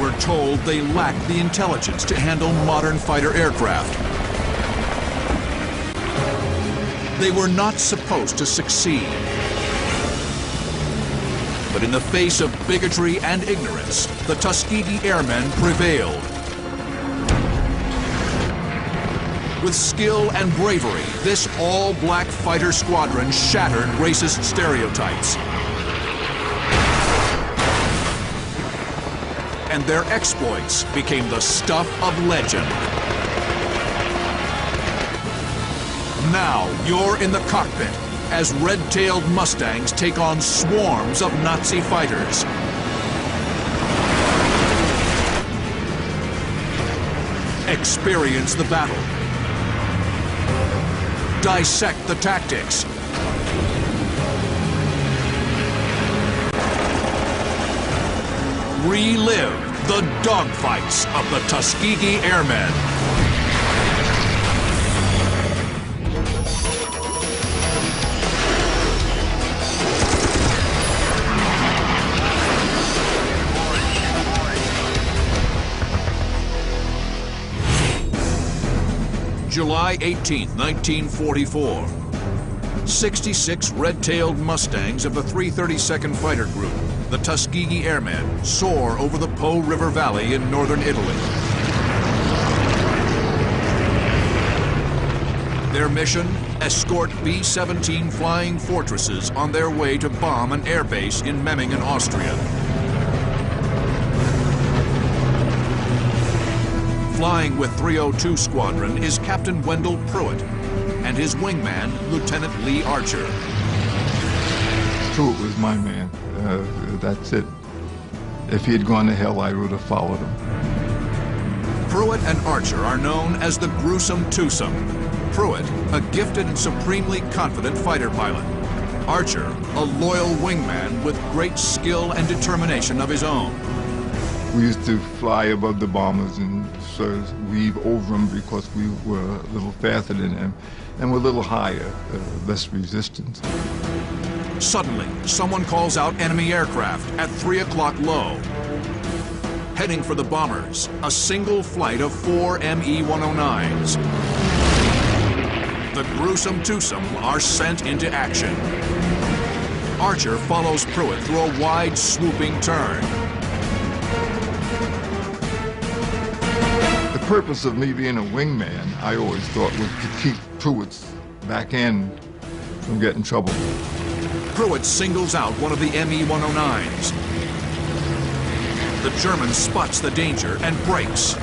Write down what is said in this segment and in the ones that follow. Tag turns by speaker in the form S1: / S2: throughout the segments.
S1: were told they lacked the intelligence to handle modern fighter aircraft. They were not supposed to succeed. But in the face of bigotry and ignorance, the Tuskegee Airmen prevailed. With skill and bravery, this all-black fighter squadron shattered racist stereotypes. And their exploits became the stuff of legend. Now you're in the cockpit as red-tailed Mustangs take on swarms of Nazi fighters. Experience the battle. Dissect the tactics. Relive the dogfights of the Tuskegee Airmen. July 18, 1944. 66 red-tailed Mustangs of the 332nd Fighter Group, the Tuskegee Airmen, soar over the Po River Valley in northern Italy. Their mission? Escort B-17 Flying Fortresses on their way to bomb an airbase in Memmingen, Austria. Flying with 302 Squadron is Captain Wendell Pruitt and his wingman, Lieutenant Lee Archer.
S2: Pruitt was my man. That's it. If he had gone to hell, I would have followed him.
S1: Pruitt and Archer are known as the Gruesome Twosome. Pruitt, a gifted and supremely confident fighter pilot. Archer, a loyal wingman with great skill and determination of his own.
S2: We used to fly above the bombers and sort of weave over them because we were a little faster than them and were a little higher, less resistance.
S1: Suddenly, someone calls out enemy aircraft at 3 o'clock low. Heading for the bombers, a single flight of 4 ME-109s. The Gruesome Twosome are sent into action. Archer follows Pruitt through a wide, swooping turn.
S2: The purpose of me being a wingman, I always thought, was to keep Pruitt's back end from getting trouble.
S1: Pruitt singles out one of the ME-109s. The German spots the danger and brakes.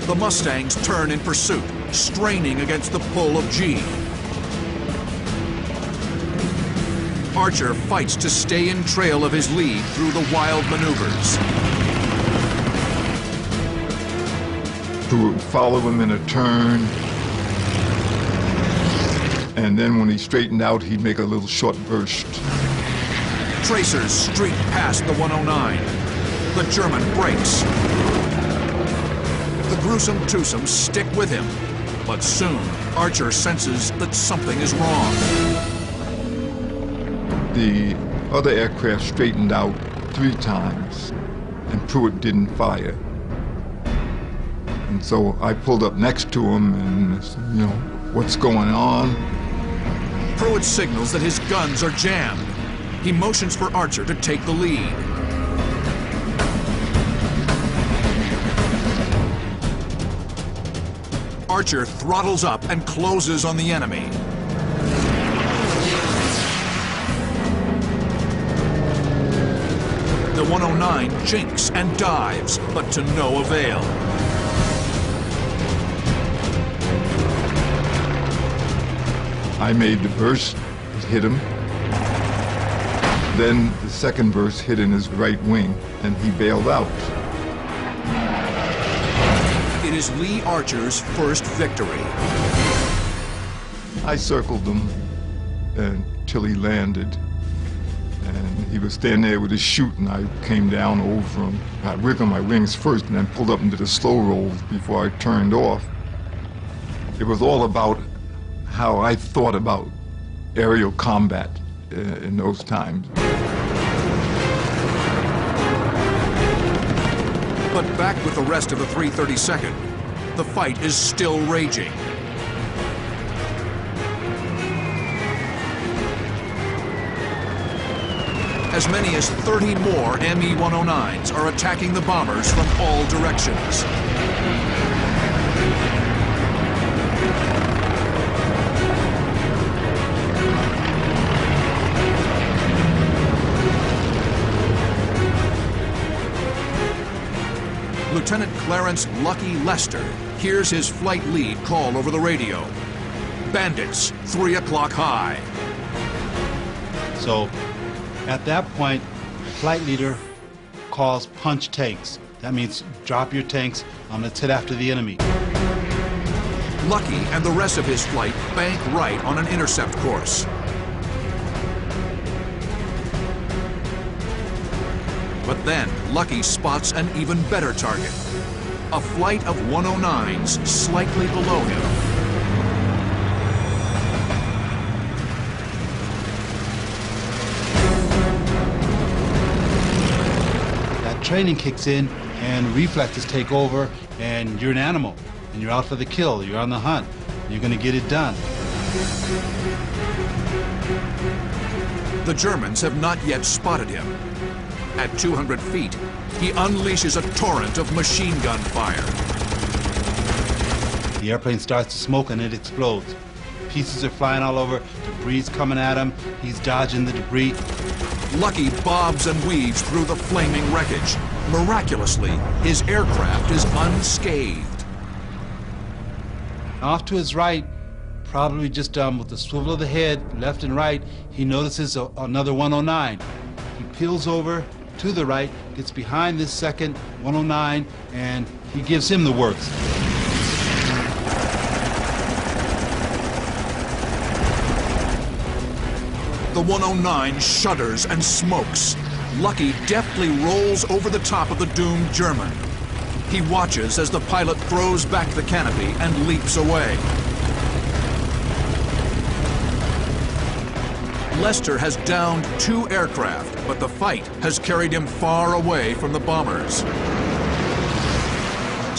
S1: The Mustangs turn in pursuit, straining against the pull of G. Archer fights to stay in trail of his lead through the wild maneuvers.
S2: Pruitt would follow him in a turn, and then when he straightened out, he'd make a little short burst.
S1: Tracers streak past the 109. The German brakes. The Gruesome Twosome stick with him, but soon Archer senses that something is wrong.
S2: The other aircraft straightened out 3 times, and Pruitt didn't fire. And so I pulled up next to him and said, you know, what's going on?
S1: Pruitt signals that his guns are jammed. He motions for Archer to take the lead. Archer throttles up and closes on the enemy. The 109 jinks and dives, but to no avail.
S2: I made the burst, hit him. Then the second burst hit in his right wing, and he bailed out.
S1: It is Lee Archer's first victory.
S2: I circled him until he landed. And he was standing there with his chute, and I came down over him. I wiggled my wings first and then pulled up into the slow rolls before I turned off. It was all about how I thought about aerial combat in those times.
S1: But back with the rest of the 332nd, the fight is still raging. As many as 30 more ME-109s are attacking the bombers from all directions. Lieutenant Clarence Lucky Lester hears his flight lead call over the radio. Bandits, 3 o'clock high.
S3: So at that point, flight leader calls punch tanks. That means drop your tanks, let's hit after the enemy.
S1: Lucky and the rest of his flight bank right on an intercept course. But then Lucky spots an even better target. A flight of 109s slightly below him.
S3: Training kicks in and reflexes take over, and you're an animal and you're out for the kill. You're on the hunt. You're going to get it done.
S1: The Germans have not yet spotted him. At 200 feet, he unleashes a torrent of machine gun fire.
S3: The airplane starts to smoke and it explodes. Pieces are flying all over, debris coming at him. He's dodging the debris.
S1: Lucky bobs and weaves through the flaming wreckage. Miraculously, his aircraft is unscathed.
S3: Off to his right, probably just with the swivel of the head, left and right, he notices another 109. He peels over to the right, gets behind this second 109, and he gives him the works.
S1: The 109 shudders and smokes. Lucky deftly rolls over the top of the doomed German. He watches as the pilot throws back the canopy and leaps away. Lester has downed 2 aircraft, but the fight has carried him far away from the bombers.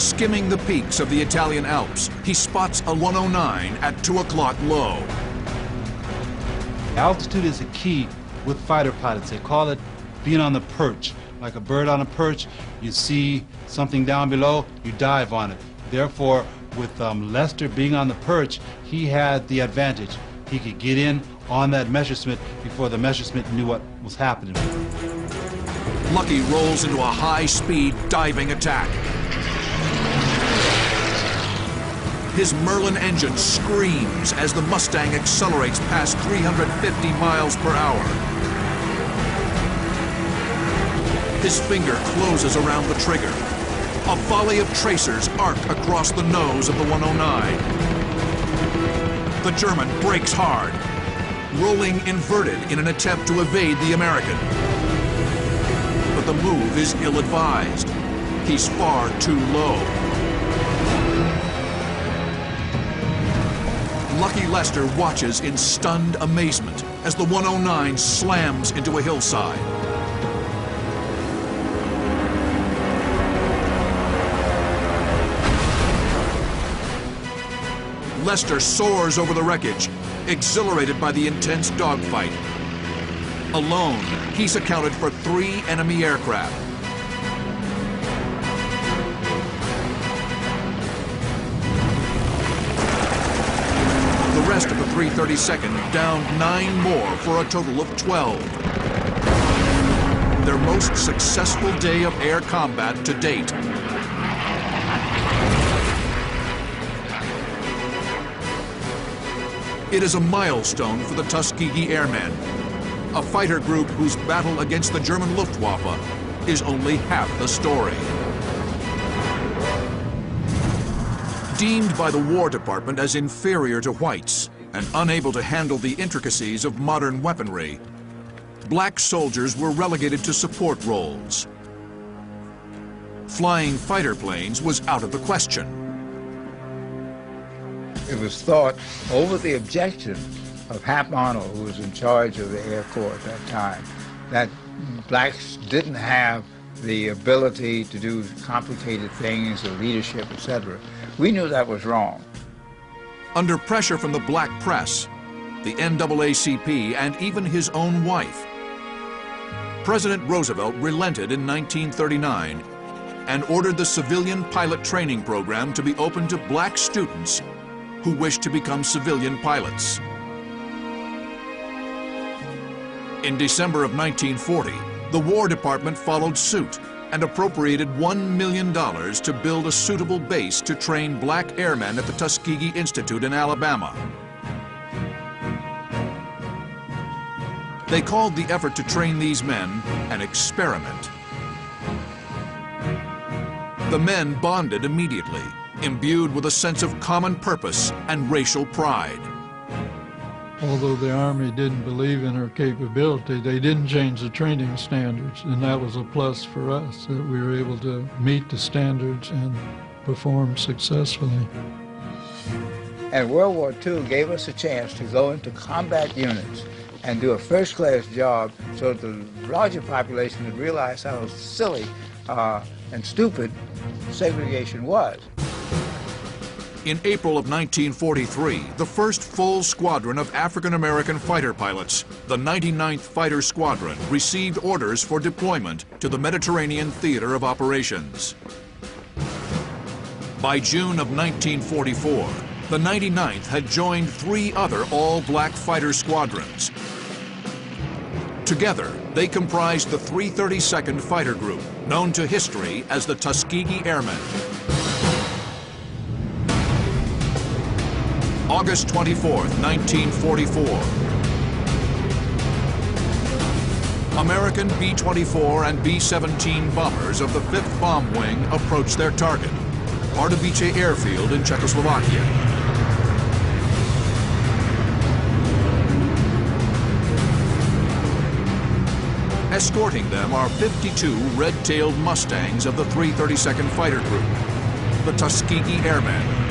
S1: Skimming the peaks of the Italian Alps, he spots a 109 at 2 o'clock low.
S3: Altitude is a key with fighter pilots. They call it being on the perch. Like a bird on a perch, you see something down below, you dive on it. Therefore, with Lester being on the perch, he had the advantage. He could get in on that Messerschmitt before the Messerschmitt knew what was happening.
S1: Lucky rolls into a high-speed diving attack. His Merlin engine screams as the Mustang accelerates past 350 miles per hour. His finger closes around the trigger. A volley of tracers arc across the nose of the 109. The German brakes hard, rolling inverted in an attempt to evade the American. But the move is ill-advised. He's far too low. Lucky Lester watches in stunned amazement as the 109 slams into a hillside. Lester soars over the wreckage, exhilarated by the intense dogfight. Alone, he's accounted for 3 enemy aircraft. The rest of the 332nd downed 9 more for a total of 12. Their most successful day of air combat to date. It is a milestone for the Tuskegee Airmen, a fighter group whose battle against the German Luftwaffe is only half the story. Deemed by the War Department as inferior to whites and unable to handle the intricacies of modern weaponry, black soldiers were relegated to support roles. Flying fighter planes was out of the question.
S4: It was thought, over the objection of Hap Arnold, who was in charge of the Air Corps at that time, that blacks didn't have the ability to do complicated things, the leadership, etc. We knew that was wrong.
S1: Under pressure from the black press, the NAACP, and even his own wife, President Roosevelt relented in 1939 and ordered the civilian pilot training program to be open to black students who wished to become civilian pilots. In December of 1940, the War Department followed suit and appropriated $1 million to build a suitable base to train black airmen at the Tuskegee Institute in Alabama. They called the effort to train these men an experiment. The men bonded immediately, imbued with a sense of common purpose and racial pride.
S5: Although the Army didn't believe in our capability, they didn't change the training standards, and that was a plus for us, that we were able to meet the standards and perform successfully.
S4: And World War II gave us a chance to go into combat units and do a first-class job so that the larger population would realize how silly and stupid segregation was.
S1: In April of 1943, the first full squadron of African-American fighter pilots, the 99th Fighter Squadron, received orders for deployment to the Mediterranean Theater of Operations. By June of 1944, the 99th had joined 3 other all-black fighter squadrons. Together, they comprised the 332nd Fighter Group, known to history as the Tuskegee Airmen. August 24, 1944. American B-24 and B-17 bombers of the 5th Bomb Wing approached their target, Pelissier Air Field in Czechoslovakia. Escorting them are 52 red-tailed Mustangs of the 332nd Fighter Group, the Tuskegee Airmen.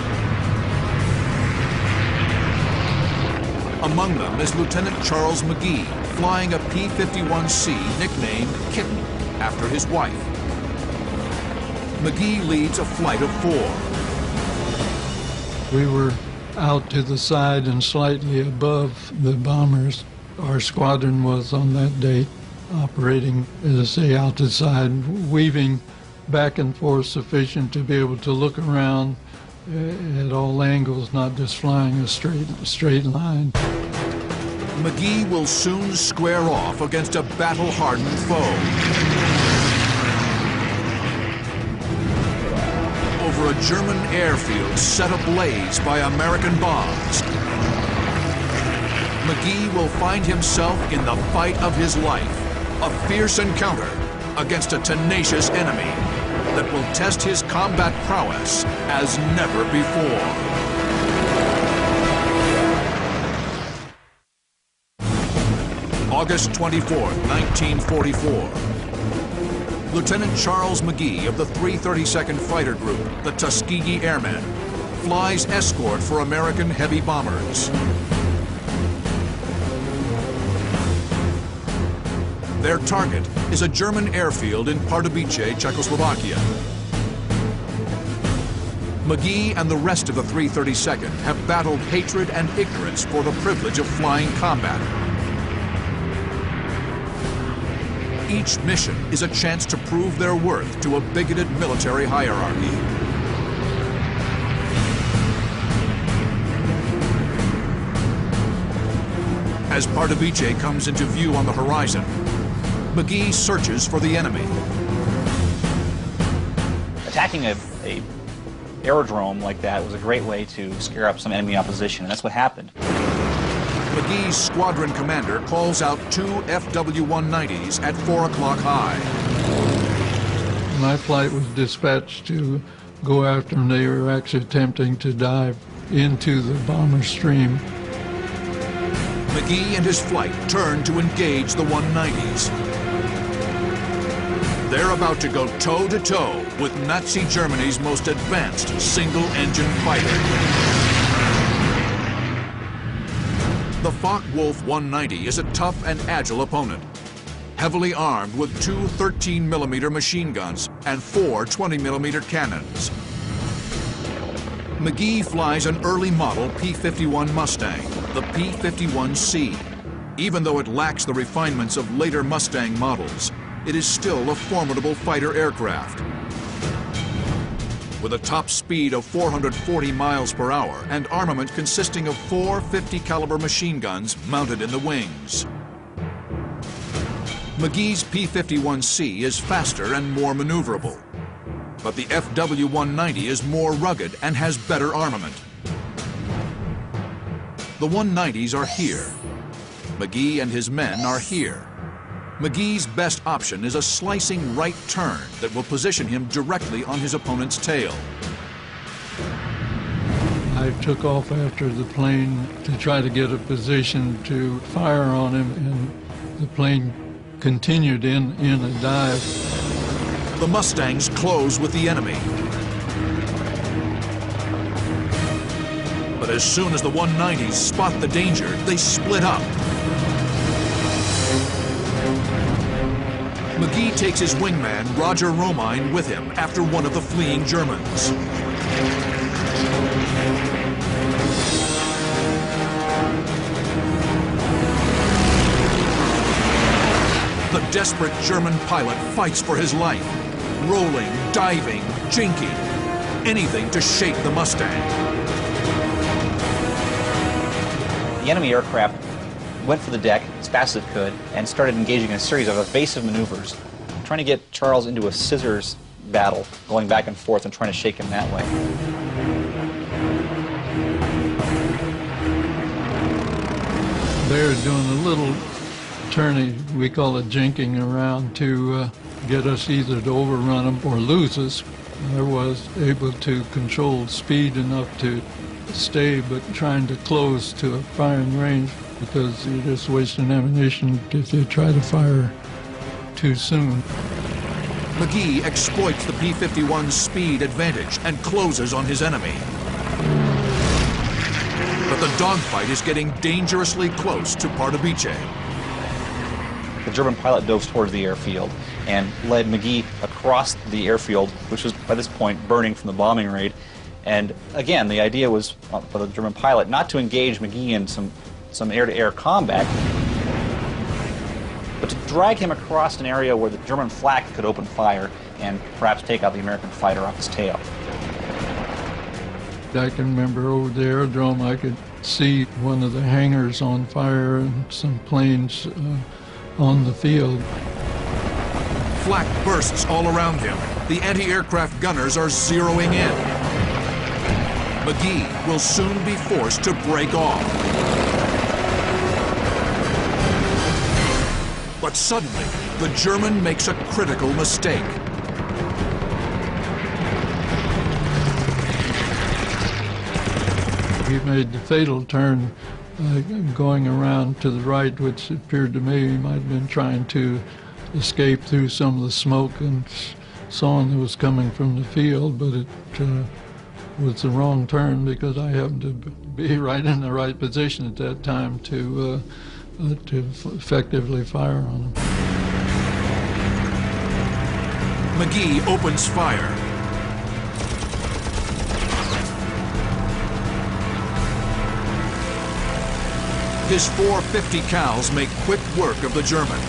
S1: Among them is Lieutenant Charles McGee, flying a P-51C nicknamed Kitten after his wife. McGee leads a flight of 4.
S5: We were out to the side and slightly above the bombers. Our squadron was on that date operating, as I say, out to the side, weaving back and forth sufficient to be able to look around at all angles, not just flying a straight line.
S1: McGee will soon square off against a battle-hardened foe. Over a German airfield set ablaze by American bombs, McGee will find himself in the fight of his life, a fierce encounter against a tenacious enemy that will test his combat prowess as never before. August 24, 1944. Lieutenant Charles McGee of the 332nd Fighter Group, the Tuskegee Airmen, flies escort for American heavy bombers. Their target is a German airfield in Pardubice, Czechoslovakia. McGee and the rest of the 332nd have battled hatred and ignorance for the privilege of flying combat. Each mission is a chance to prove their worth to a bigoted military hierarchy. As Pardubice comes into view on the horizon, McGee searches for the enemy.
S6: Attacking a aerodrome like that was a great way to scare up some enemy opposition, and that's what happened.
S1: McGee's squadron commander calls out 2 FW-190s at 4 o'clock high.
S5: My flight was dispatched to go after them. They were actually attempting to dive into the bomber stream.
S1: McGee and his flight turn to engage the 190s. They're about to go toe-to-toe with Nazi Germany's most advanced single-engine fighter. The Focke-Wulf 190 is a tough and agile opponent. heavily armed with two 13mm machine guns and four 20mm cannons. McGee flies an early model P-51 Mustang, the P-51C. Even though it lacks the refinements of later Mustang models, it is still a formidable fighter aircraft. With a top speed of 440 miles per hour and armament consisting of four 50 caliber machine guns mounted in the wings. McGee's P-51C is faster and more maneuverable, but the FW-190 is more rugged and has better armament. The 190s are here. McGee and his men are here. McGee's best option is a slicing right turn that will position him directly on his opponent's tail.
S5: I took off after the plane to try to get a position to fire on him, and the plane continued in a dive.
S1: The Mustangs close with the enemy. But as soon as the 190s spot the danger, they split up. McGee takes his wingman, Roger Romine, with him after one of the fleeing Germans. The desperate German pilot fights for his life, rolling, diving, jinking, anything to shake the Mustang.
S6: The enemy aircraft went for the deck as fast as it could and started engaging in a series of evasive maneuvers, trying to get Charles into a scissors battle, going back and forth and trying to shake him that way.
S5: They're doing a little turning, we call it jinking around, to get us either to overrun them or lose us. I was able to control speed enough to stay, but trying to close to a firing range, because you're just wasting ammunition if you try to fire too soon.
S1: McGee exploits the P-51's speed advantage and closes on his enemy. But the dogfight is getting dangerously close to Pardubice.
S6: The German pilot dove towards the airfield and led McGee across the airfield, which was by this point burning from the bombing raid. And again, the idea was for the German pilot not to engage McGee in some air-to-air combat, but to drag him across an area where the German flak could open fire and perhaps take out the American fighter off his tail.
S5: I can remember over the aerodrome, I could see one of the hangars on fire and some planes on the field.
S1: Flak bursts all around him. The anti-aircraft gunners are zeroing in. McGee will soon be forced to break off. But suddenly, the German makes a critical mistake.
S5: He made the fatal turn going around to the right, which appeared to me he might have been trying to escape through some of the smoke and so on that was coming from the field, but it was the wrong turn because I happened to be right in the right position at that time to effectively fire on him.
S1: McGee opens fire. His 450 cals make quick work of the German.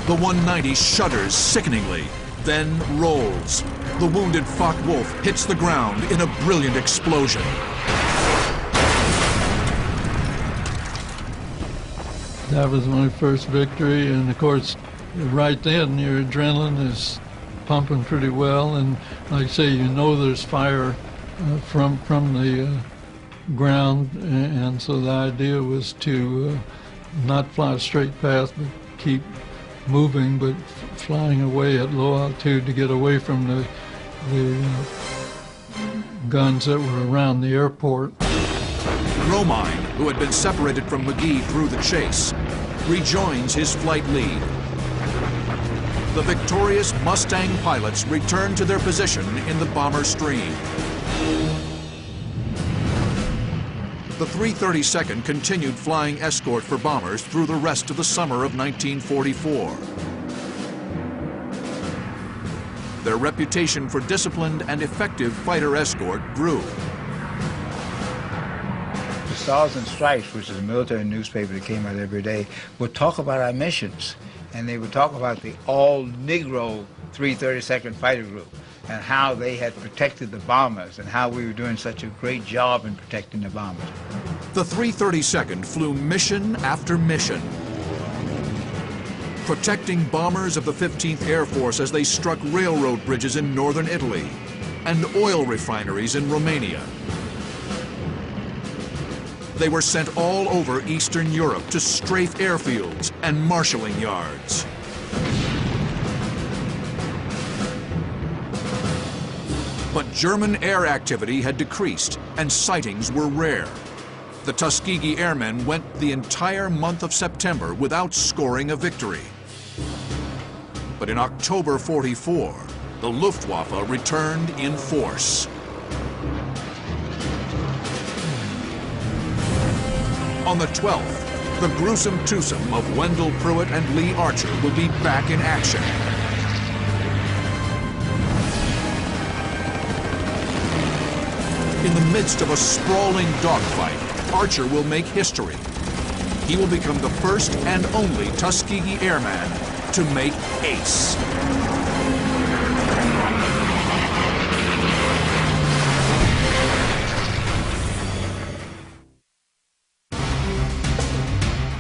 S1: The 190 shudders sickeningly, then rolls. The wounded Focke-Wulf hits the ground in a brilliant explosion.
S5: That was my first victory, and of course, right then your adrenaline is pumping pretty well, and like I say, you know there's fire from the ground, and so the idea was to not fly straight past, but keep moving, but flying away at low altitude to get away from the guns that were around the airport.
S1: Romine, who had been separated from McGee through the chase, rejoins his flight lead. The victorious Mustang pilots return to their position in the bomber stream. The 332nd continued flying escort for bombers through the rest of the summer of 1944. Their reputation for disciplined and effective fighter escort grew.
S4: The Stars and Stripes, which is a military newspaper that came out every day, would talk about our missions. And they would talk about the all-Negro 332nd Fighter Group and how they had protected the bombers and how we were doing such a great job in protecting the bombers.
S1: The 332nd flew mission after mission, protecting bombers of the 15th Air Force as they struck railroad bridges in northern Italy and oil refineries in Romania. They were sent all over Eastern Europe to strafe airfields and marshalling yards. But German air activity had decreased and sightings were rare. The Tuskegee Airmen went the entire month of September without scoring a victory. But in October '44, the Luftwaffe returned in force. On the 12th, the gruesome twosome of Wendell Pruitt and Lee Archer will be back in action. In the midst of a sprawling dogfight, Archer will make history. He will become the first and only Tuskegee Airman to make ace.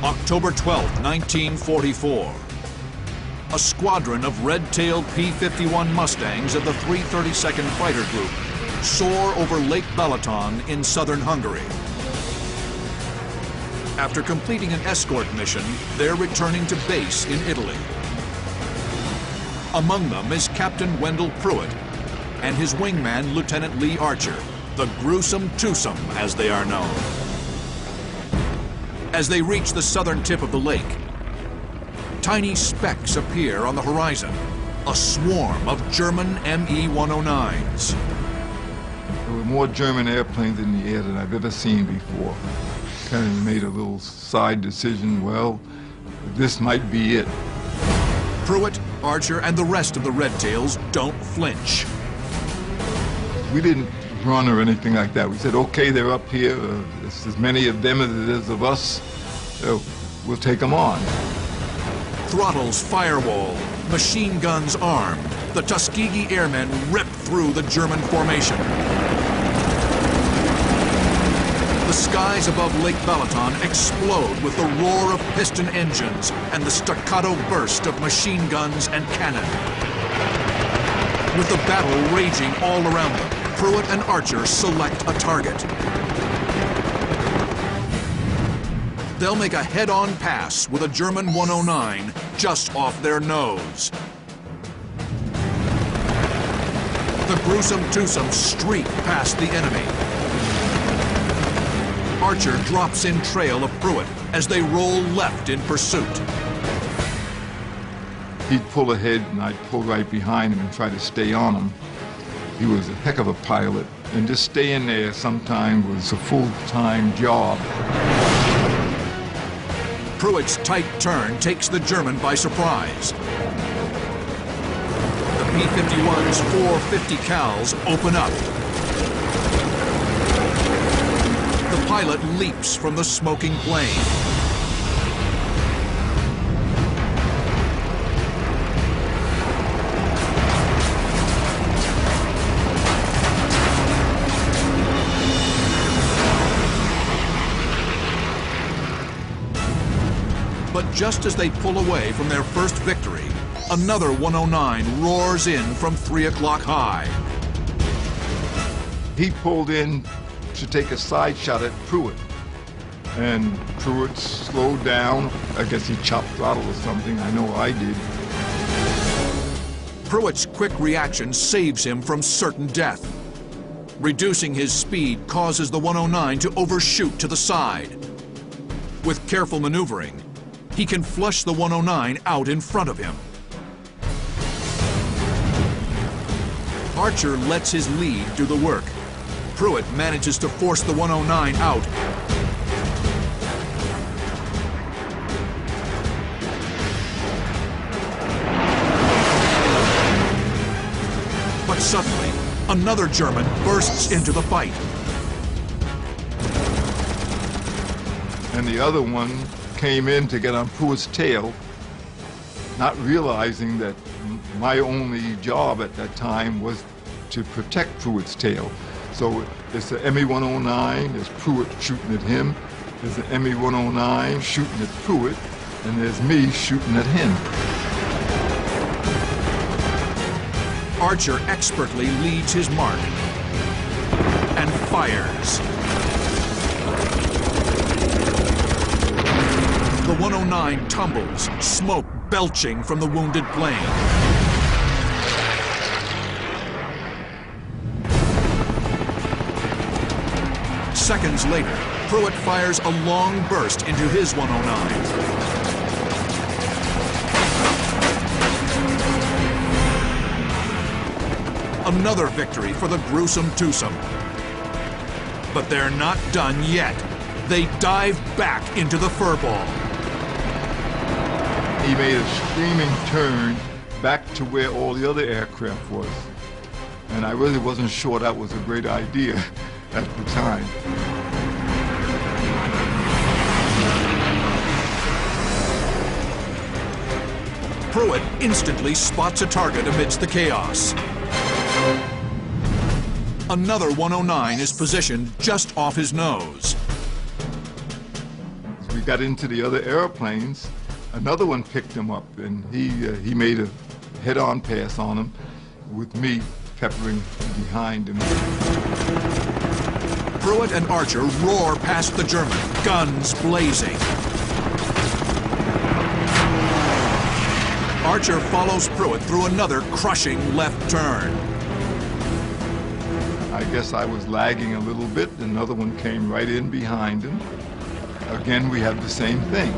S1: October 12, 1944. A squadron of red-tailed P-51 Mustangs of the 332nd Fighter Group soar over Lake Balaton in southern Hungary. After completing an escort mission, they're returning to base in Italy. Among them is Captain Wendell Pruitt and his wingman, Lieutenant Lee Archer, the gruesome twosome, as they are known. As they reach the southern tip of the lake, tiny specks appear on the horizon, a swarm of German Me-109s.
S2: There were more German airplanes in the air than I've ever seen before. Kind of made a little side decision, well, this might be it.
S1: Pruitt, Archer, and the rest of the Red Tails don't flinch.
S2: We didn't run or anything like that. We said, okay, they're up here. There's as many of them as it is of us. So we'll take them on.
S1: Throttles firewall, machine guns armed, the Tuskegee Airmen rip through the German formation. The skies above Lake Balaton explode with the roar of piston engines and the staccato burst of machine guns and cannon. With the battle raging all around them, Pruitt and Archer select a target. They'll make a head-on pass with a German 109 just off their nose. The gruesome twosome streak past the enemy. Archer drops in trail of Pruitt as they roll left in pursuit.
S2: He'd pull ahead and I'd pull right behind him and try to stay on him. He was a heck of a pilot, and just staying there sometimes was a full-time job.
S1: Pruitt's tight turn takes the German by surprise. The P-51's 450 cals open up. The pilot leaps from the smoking plane. But just as they pull away from their first victory, another 109 roars in from 3 o'clock high.
S2: He pulled in to take a side shot at Pruitt. And Pruitt slowed down. I guess he chopped throttle or something. I know I did.
S1: Pruitt's quick reaction saves him from certain death. Reducing his speed causes the 109 to overshoot to the side. With careful maneuvering, he can flush the 109 out in front of him. Archer lets his lead do the work. Pruitt manages to force the 109 out. But suddenly, another German bursts into the fight.
S2: And the other one came in to get on Pruitt's tail, not realizing that my only job at that time was to protect Pruitt's tail. So it's the ME-109, there's Pruitt shooting at him, there's the ME-109 shooting at Pruitt, and there's me shooting at him.
S1: Archer expertly leads his mark and fires. The 109 tumbles, smoke belching from the wounded plane. Seconds later, Pruitt fires a long burst into his 109. Another victory for the gruesome twosome. But they're not done yet. They dive back into the furball.
S2: He made a screaming turn back to where all the other aircraft was. And I really wasn't sure that was a great idea at the time.
S1: Pruitt instantly spots a target amidst the chaos. Another 109 is positioned just off his nose.
S2: As we got into the other airplanes, another one picked him up, and he made a head-on pass on him, with me peppering behind him.
S1: Pruitt and Archer roar past the German, guns blazing. Archer follows Pruitt through another crushing left turn.
S2: I guess I was lagging a little bit. Another one came right in behind him. Again, we had the same thing.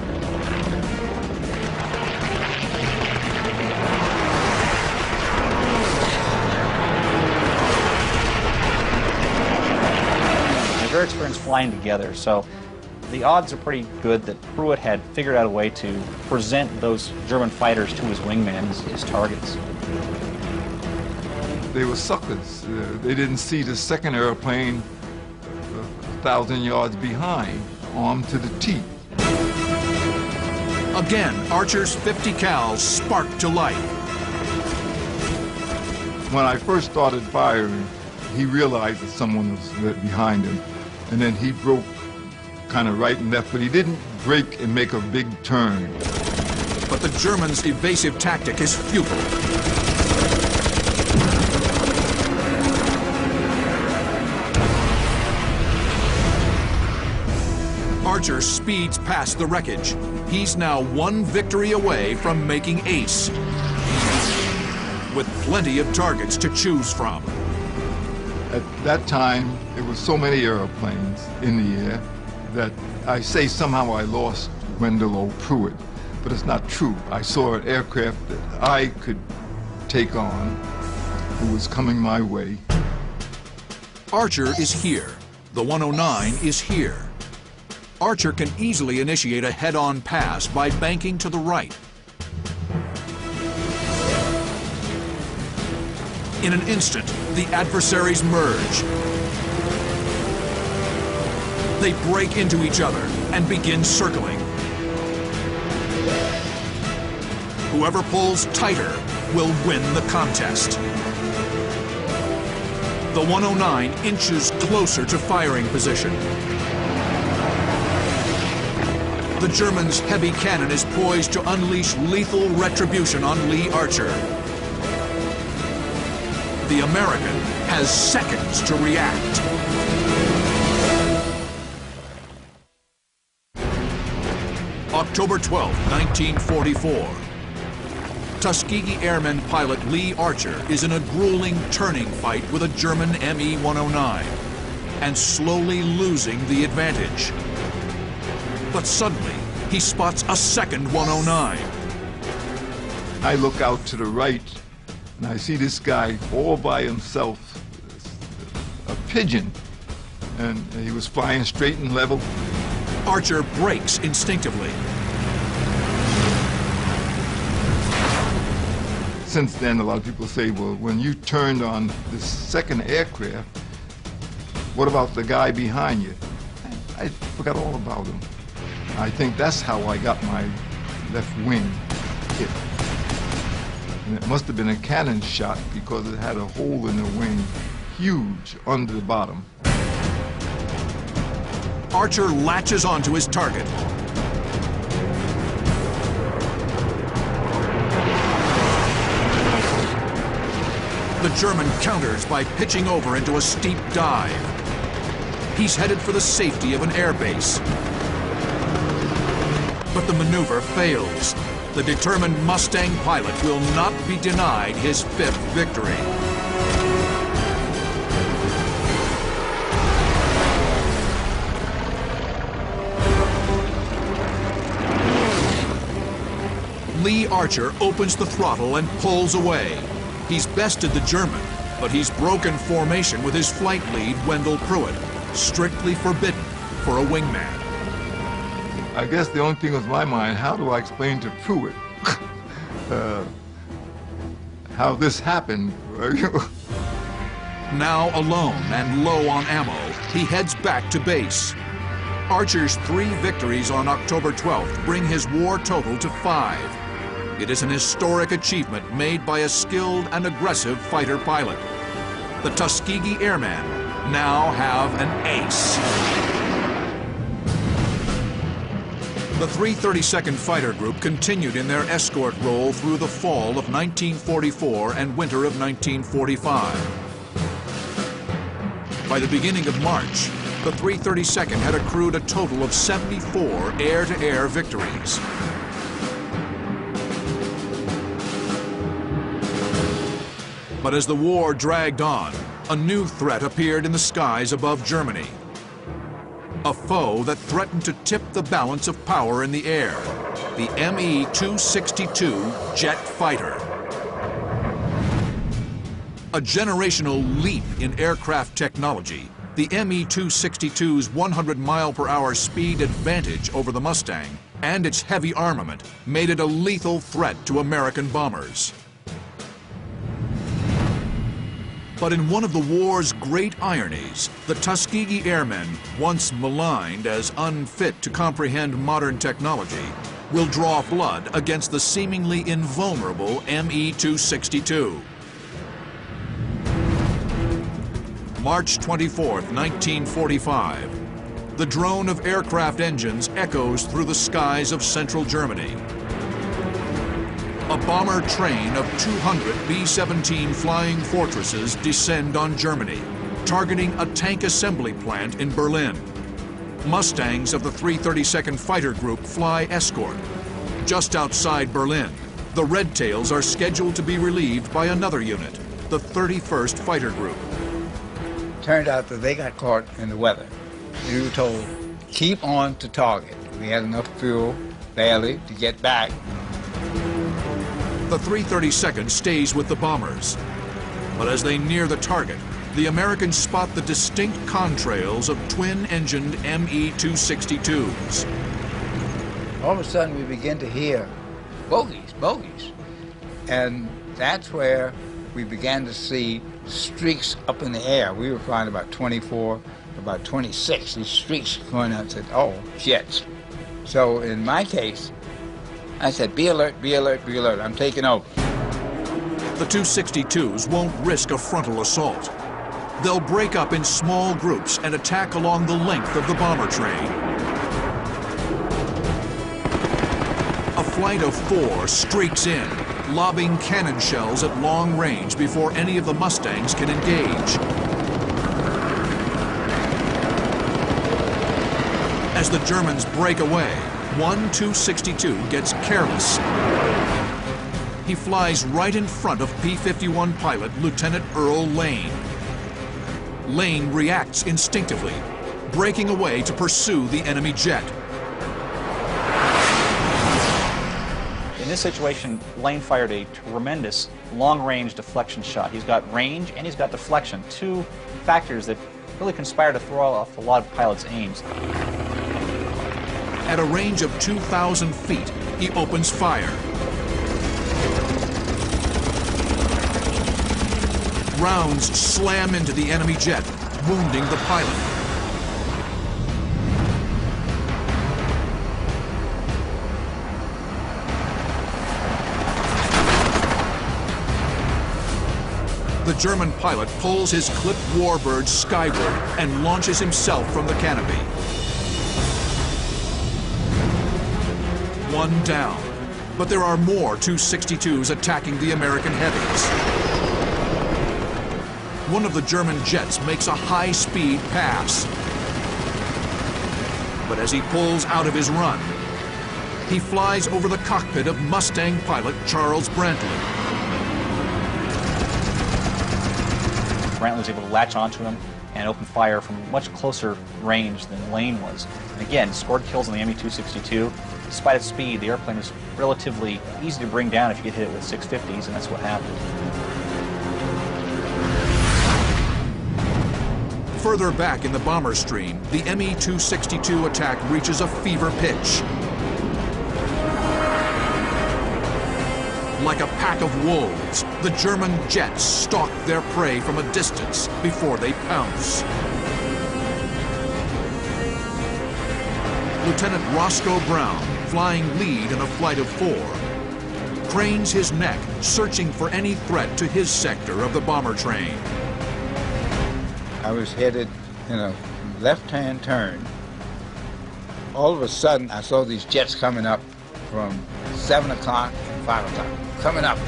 S6: They're very experienced flying together, so the odds are pretty good that Pruitt had figured out a way to present those German fighters to his wingman as his targets.
S2: They were suckers. They didn't see the second airplane 1,000 yards behind, armed to the teeth.
S1: Again, Archer's 50 cals spark to life.
S2: When I first started firing, he realized that someone was behind him, and then he broke kind of right and left, but he didn't break and make a big turn.
S1: But the Germans' evasive tactic is futile. Archer speeds past the wreckage. He's now one victory away from making ace, with plenty of targets to choose from.
S2: At that time, there were so many airplanes in the air that I say somehow I lost Wendell O. Pruitt, but it's not true. I saw an aircraft that I could take on who was coming my way.
S1: Archer is here. The 109 is here. Archer can easily initiate a head-on pass by banking to the right. In an instant, the adversaries merge. They break into each other and begin circling. Whoever pulls tighter will win the contest. The 109 inches closer to firing position. The Germans' heavy cannon is poised to unleash lethal retribution on Lee Archer. The American has seconds to react. October 12, 1944. Tuskegee Airmen pilot Lee Archer is in a grueling turning fight with a German Me-109 and slowly losing the advantage. But suddenly, he spots a second 109.
S2: I look out to the right, and I see this guy all by himself, a pigeon, and he was flying straight and level.
S1: Archer brakes instinctively.
S2: Since then, a lot of people say, well, when you turned on the second aircraft, what about the guy behind you? I forgot all about him. I think that's how I got my left wing hit. And it must have been a cannon shot because it had a hole in the wing, huge, under the bottom.
S1: Archer latches onto his target. The German counters by pitching over into a steep dive. He's headed for the safety of an airbase. But the maneuver fails. The determined Mustang pilot will not be denied his 5th victory. Lee Archer opens the throttle and pulls away. He's bested the German, but he's broken formation with his flight lead, Wendell Pruitt, strictly forbidden for a wingman.
S2: I guess the only thing was my mind, how do I explain to Pruitt how this happened?
S1: Now alone and low on ammo, he heads back to base. Archer's 3 victories on October 12th bring his war total to 5. It is an historic achievement made by a skilled and aggressive fighter pilot. The Tuskegee Airmen now have an ace. The 332nd Fighter Group continued in their escort role through the fall of 1944 and winter of 1945. By the beginning of March, the 332nd had accrued a total of 74 air-to-air victories. But as the war dragged on, a new threat appeared in the skies above Germany. A foe that threatened to tip the balance of power in the air, the Me-262 jet fighter. A generational leap in aircraft technology, the Me-262's 100-mile-per-hour speed advantage over the Mustang and its heavy armament made it a lethal threat to American bombers. But in one of the war's great ironies, the Tuskegee Airmen, once maligned as unfit to comprehend modern technology, will draw blood against the seemingly invulnerable Me-262. March 24th, 1945. The drone of aircraft engines echoes through the skies of central Germany. A bomber train of 200 B-17 Flying Fortresses descend on Germany, targeting a tank assembly plant in Berlin. Mustangs of the 332nd Fighter Group fly escort. Just outside Berlin, the Red Tails are scheduled to be relieved by another unit, the 31st Fighter Group.
S4: Turned out that they got caught in the weather. We were told, keep on to target. We had enough fuel, barely, to get back.
S1: The 332nd stays with the bombers. But as they near the target, the Americans spot the distinct contrails of twin-engined Me-262s.
S4: All of a sudden, we begin to hear bogeys, bogeys. And that's where we began to see streaks up in the air. We were flying about 24, about 26. These streaks going out and said, oh, jets. So in my case, I said, be alert, be alert, be alert. I'm taking over.
S1: The 262s won't risk a frontal assault. They'll break up in small groups and attack along the length of the bomber train. A flight of 4 streaks in, lobbing cannon shells at long range before any of the Mustangs can engage. As the Germans break away, one 262 gets careless. He flies right in front of P-51 pilot Lieutenant Earl Lane. Lane reacts instinctively, breaking away to pursue the enemy jet.
S6: In this situation, Lane fired a tremendous long-range deflection shot. He's got range and he's got deflection, 2 factors that really conspired to throw off a lot of pilots' aims.
S1: At a range of 2,000 feet, he opens fire. Rounds slam into the enemy jet, wounding the pilot. The German pilot pulls his clipped warbird skyward and launches himself from the canopy. One down, but there are more Tu-62s attacking the American heavies. One of the German jets makes a high-speed pass. But as he pulls out of his run, he flies over the cockpit of Mustang pilot Charles Brantley.
S6: Brantley was able to latch onto him and open fire from much closer range than Lane was. And again, scored kills on the ME-262. Despite its speed, the airplane was relatively easy to bring down if you get hit it with 650s, and that's what happened.
S1: Further back in the bomber stream, the ME-262 attack reaches a fever pitch. Like a pack of wolves, the German jets stalk their prey from a distance before they pounce. Lieutenant Roscoe Brown, flying lead in a flight of 4, cranes his neck, searching for any threat to his sector of the bomber train.
S4: I was headed in a left-hand turn. All of a sudden, I saw these jets coming up from 7 o'clock and 5 o'clock. Coming up.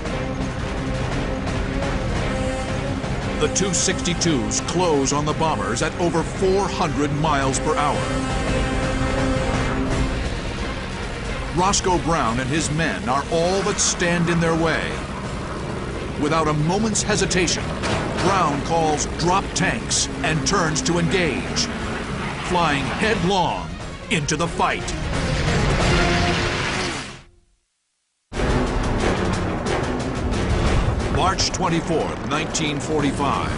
S1: The Tu-62s close on the bombers at over 400 miles per hour. Roscoe Brown and his men are all that stand in their way. Without a moment's hesitation, Brown calls drop tanks and turns to engage, flying headlong into the fight. March 24th, 1945.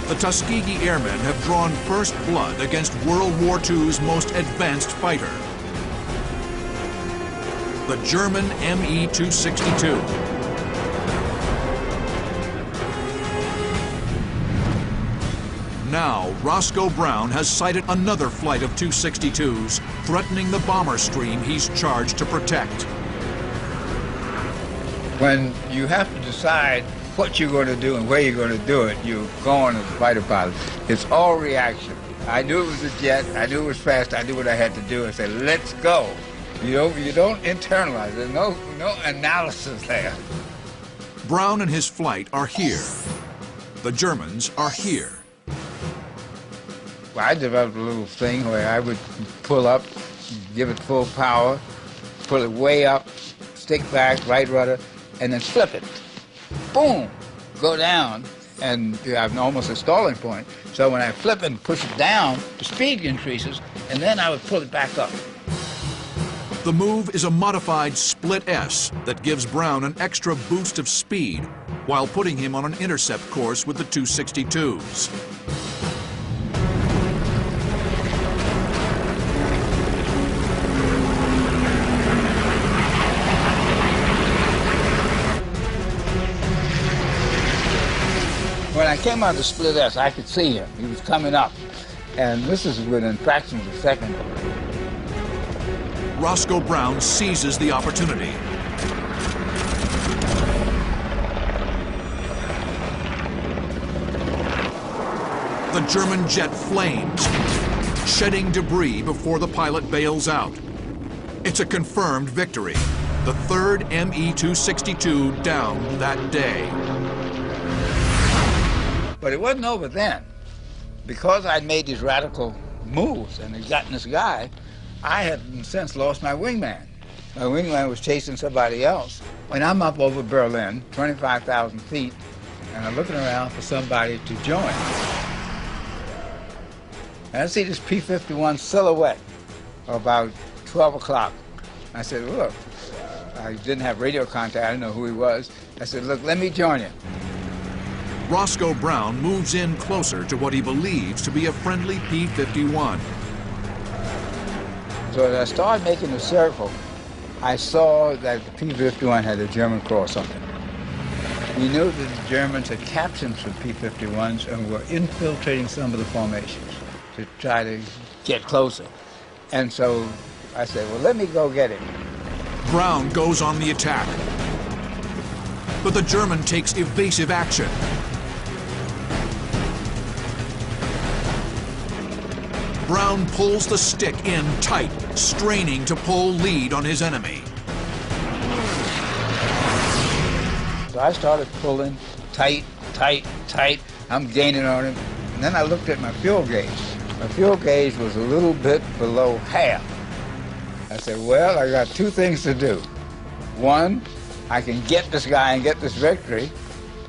S1: The Tuskegee Airmen have drawn first blood against World War II's most advanced fighter, the German ME-262. Now, Roscoe Brown has sighted another flight of Tu-62s, threatening the bomber stream he's charged to protect.
S4: When you have to decide what you're going to do and where you're going to do it, you go on as a fighter pilot. It's all reaction. I knew it was a jet. I knew it was fast. I knew what I had to do. I said, let's go. You don't internalize. There's no analysis there.
S1: Brown and his flight are here. The Germans are here.
S4: Well, I developed a little thing where I would pull up, give it full power, pull it way up, stick back, right rudder, and then flip it. Boom! Go down, and you have almost a stalling point. So when I flip it and push it down, the speed increases, and then I would pull it back up.
S1: The move is a modified split S that gives Brown an extra boost of speed while putting him on an intercept course with the Tu-62s.
S4: When I came out of the split S, I could see him. He was coming up. And this is within fractions of a second.
S1: Roscoe Brown seizes the opportunity. The German jet flames, shedding debris before the pilot bails out. It's a confirmed victory. The third ME-262 down that day.
S4: But it wasn't over then. Because I'd made these radical moves and had gotten this guy, I had since lost my wingman. My wingman was chasing somebody else. When I'm up over Berlin, 25,000 feet, and I'm looking around for somebody to join. And I see this P-51 silhouette about 12 o'clock. I said, look, I didn't have radio contact. I didn't know who he was. I said, look, let me join you.
S1: Roscoe Brown moves in closer to what he believes to be a friendly P-51.
S4: So as I started making the circle, I saw that the P-51 had a German cross on it. We knew that the Germans had captured some P-51s and were infiltrating some of the formations to try to get closer. And so I said, well, let me go get him.
S1: Brown goes on the attack, but the German takes evasive action. Brown pulls the stick in tight, straining to pull lead on his enemy.
S4: So I started pulling tight, tight, tight. I'm gaining on him. And then I looked at my fuel gauge. My fuel gauge was a little bit below half. I said, well, I got two things to do. One, I can get this guy and get this victory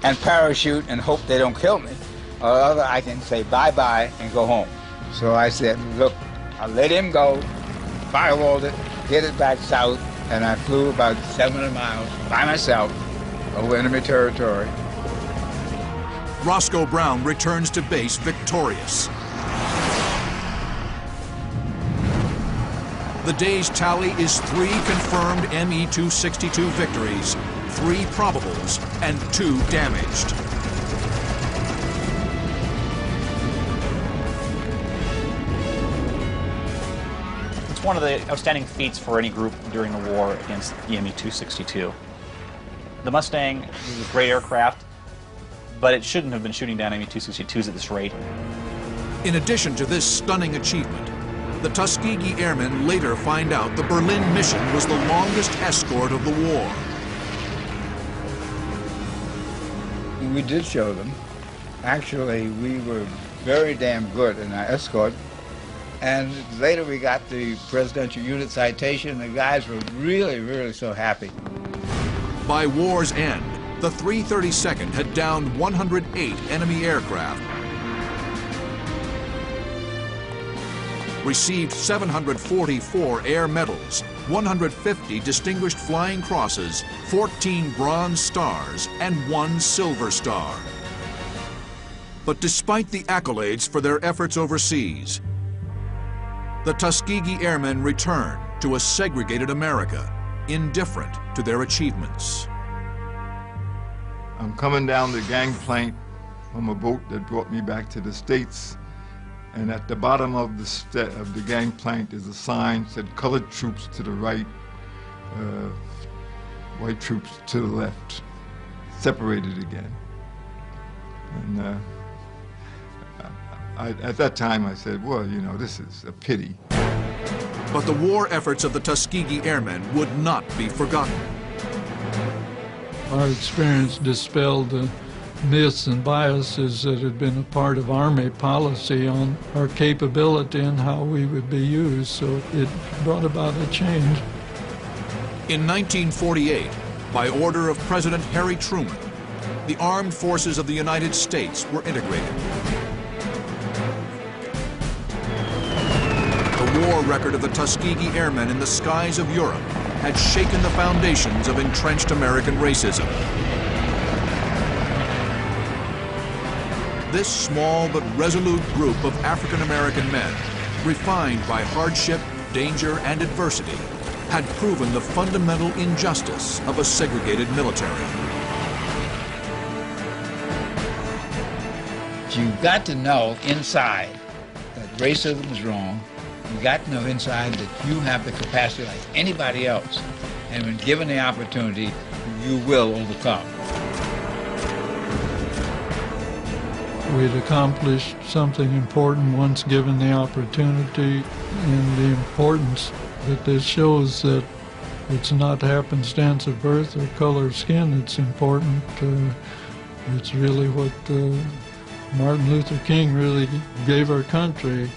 S4: and parachute and hope they don't kill me. Or the other, I can say bye-bye and go home. So I said, look, I'll let him go, firewalled it, get it back south, and I flew about 700 miles by myself over enemy territory.
S1: Roscoe Brown returns to base victorious. The day's tally is 3 confirmed Me-262 victories, 3 probables, and 2 damaged.
S6: It's one of the outstanding feats for any group during the war against the Me-262. The Mustang is a great aircraft, but it shouldn't have been shooting down Me-262s at this rate.
S1: In addition to this stunning achievement, the Tuskegee Airmen later find out the Berlin mission was the longest escort of the war.
S4: We did show them. Actually, we were very damn good in our escort. And later we got the Presidential Unit Citation. The guys were really, really so happy.
S1: By war's end, the 332nd had downed 108 enemy aircraft, received 744 air medals, 150 distinguished flying crosses, 14 bronze stars, and 1 silver star. But despite the accolades for their efforts overseas, the Tuskegee Airmen return to a segregated America, indifferent to their achievements.
S2: I'm coming down the gangplank from a boat that brought me back to the States, and at the bottom of the gangplank is a sign that said colored troops to the right, white troops to the left, separated again. And at that time I said, well, you know, this is a pity.
S1: But the war efforts of the Tuskegee Airmen would not be forgotten.
S5: Our experience dispelled the myths and biases that had been a part of Army policy on our capability and how we would be used, so it brought about a change.
S1: In 1948, by order of President Harry Truman, the armed forces of the United States were integrated. The war record of the Tuskegee Airmen in the skies of Europe had shaken the foundations of entrenched American racism. This small but resolute group of African-American men, refined by hardship, danger, and adversity, had proven the fundamental injustice of a segregated military.
S4: You've got to know inside that racism is wrong. You've got to know inside that you have the capacity like anybody else. And when given the opportunity, you will overcome.
S5: We'd accomplished something important once given the opportunity, and the importance that this shows that it's not happenstance of birth or color of skin. It's important. It's really what Martin Luther King really gave our country.